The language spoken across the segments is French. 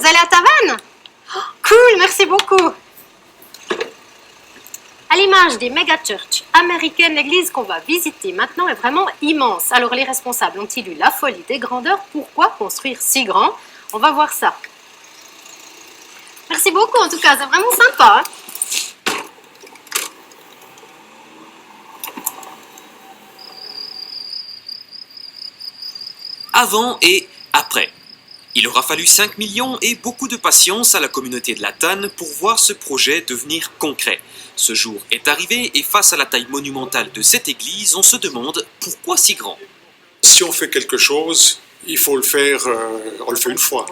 Vous allez à Tavannes? Oh, cool, merci beaucoup. À l'image des méga-churches américaines, l'église qu'on va visiter maintenant est vraiment immense. Alors les responsables ont-ils eu la folie des grandeurs? Pourquoi construire si grand? On va voir ça. Merci beaucoup en tout cas, c'est vraiment sympa. Avant et après. Il aura fallu 5 millions et beaucoup de patience à la communauté de Latane pour voir ce projet devenir concret. Ce jour est arrivé et face à la taille monumentale de cette église, on se demande pourquoi si grand. Si on fait quelque chose, il faut le faire, on le fait une fois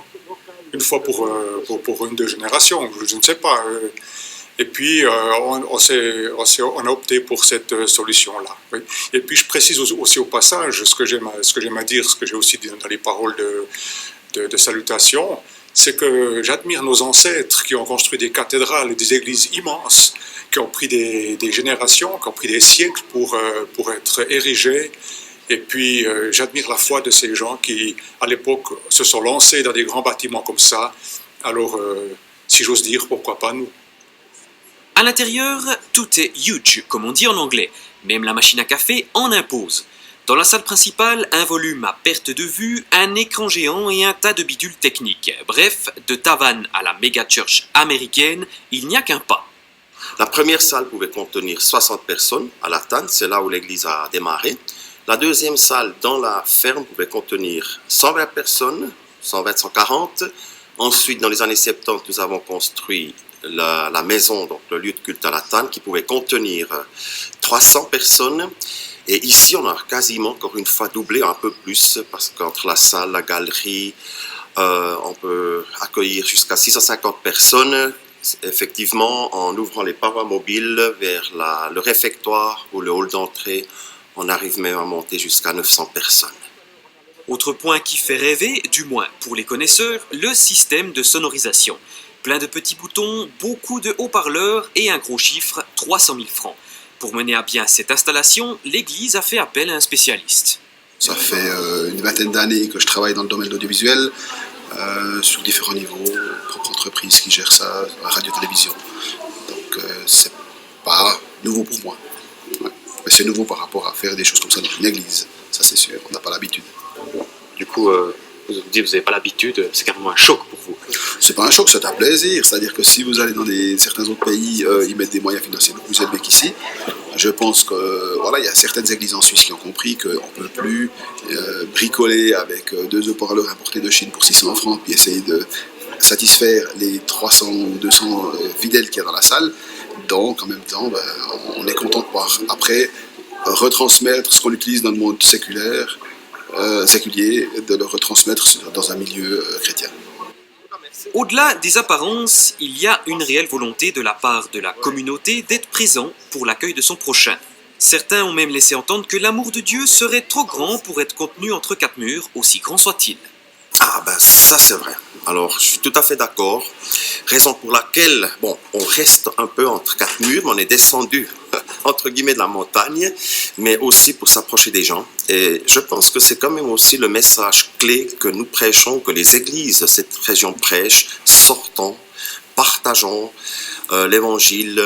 pour une deux générations, je ne sais pas. Et puis on a opté pour cette solution-là. Oui. Et puis je précise aussi au passage ce que j'aime à dire, ce que j'ai aussi dit dans les paroles de salutation, c'est que j'admire nos ancêtres qui ont construit des cathédrales et des églises immenses, qui ont pris des générations, qui ont pris des siècles pour être érigées. Et puis j'admire la foi de ces gens qui, à l'époque, se sont lancés dans des grands bâtiments comme ça. Alors, si j'ose dire, pourquoi pas nous? À l'intérieur, tout est huge, comme on dit en anglais. Même la machine à café en impose. Dans la salle principale, un volume à perte de vue, un écran géant et un tas de bidules techniques. Bref, de Tavannes à la méga-church américaine, il n'y a qu'un pas. La première salle pouvait contenir 60 personnes à Latane, c'est là où l'église a démarré. La deuxième salle dans la ferme pouvait contenir 120 personnes, 120, 140. Ensuite, dans les années 70, nous avons construit la maison, donc le lieu de culte à Latane, qui pouvait contenir 300 personnes. Et ici, on a quasiment, encore une fois, doublé un peu plus, parce qu'entre la salle, la galerie, on peut accueillir jusqu'à 650 personnes. Effectivement, en ouvrant les parois mobiles vers le réfectoire ou le hall d'entrée, on arrive même à monter jusqu'à 900 personnes. Autre point qui fait rêver, du moins pour les connaisseurs, le système de sonorisation. Plein de petits boutons, beaucoup de haut-parleurs et un gros chiffre, 300 000 francs. Pour mener à bien cette installation, l'église a fait appel à un spécialiste. Ça fait une vingtaine d'années que je travaille dans le domaine de l'audiovisuel, sur différents niveaux, propre entreprise qui gère ça, la radio-télévision. Donc c'est pas nouveau pour moi. Ouais. Mais c'est nouveau par rapport à faire des choses comme ça dans une église, ça c'est sûr, on n'a pas l'habitude. Du coup, vous dites que vous n'avez pas l'habitude, c'est carrément un choc pour vous. C'est pas un choc, c'est un plaisir. C'est-à-dire que si vous allez dans certains autres pays, ils mettent des moyens financiers beaucoup plus élevés qu'ici. Je pense que voilà, il y a certaines églises en Suisse qui ont compris qu'on ne peut plus bricoler avec 2 haut-parleurs importés de Chine pour 600 francs puis essayer de satisfaire les 300 ou 200 fidèles qu'il y a dans la salle. Donc en même temps, on est content de pouvoir après retransmettre ce qu'on utilise dans le monde séculier, de le retransmettre dans un milieu chrétien. Au-delà des apparences, il y a une réelle volonté de la part de la communauté d'être présent pour l'accueil de son prochain. Certains ont même laissé entendre que l'amour de Dieu serait trop grand pour être contenu entre 4 murs, aussi grand soit-il. Ah ben ça c'est vrai. Alors je suis tout à fait d'accord. Raison pour laquelle, bon, on reste un peu entre 4 murs, mais on est descendu entre guillemets de la montagne, mais aussi pour s'approcher des gens. Et je pense que c'est quand même aussi le message clé que nous prêchons, que les églises de cette région prêchent, sortons, partageons l'évangile,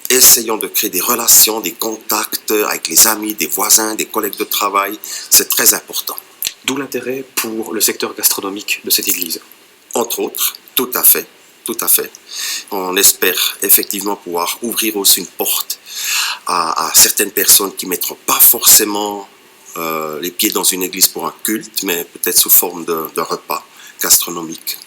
essayons de créer des relations, des contacts avec les amis, des voisins, des collègues de travail. C'est très important. D'où l'intérêt pour le secteur gastronomique de cette église. Entre autres, tout à fait. On espère effectivement pouvoir ouvrir aussi une porte à certaines personnes qui ne mettront pas forcément les pieds dans une église pour un culte, mais peut-être sous forme de repas gastronomique.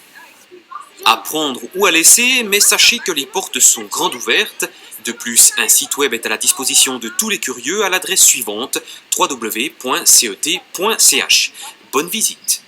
À prendre ou à laisser, mais sachez que les portes sont grandes ouvertes. De plus, un site web est à la disposition de tous les curieux à l'adresse suivante www.cet.ch. Bonne visite.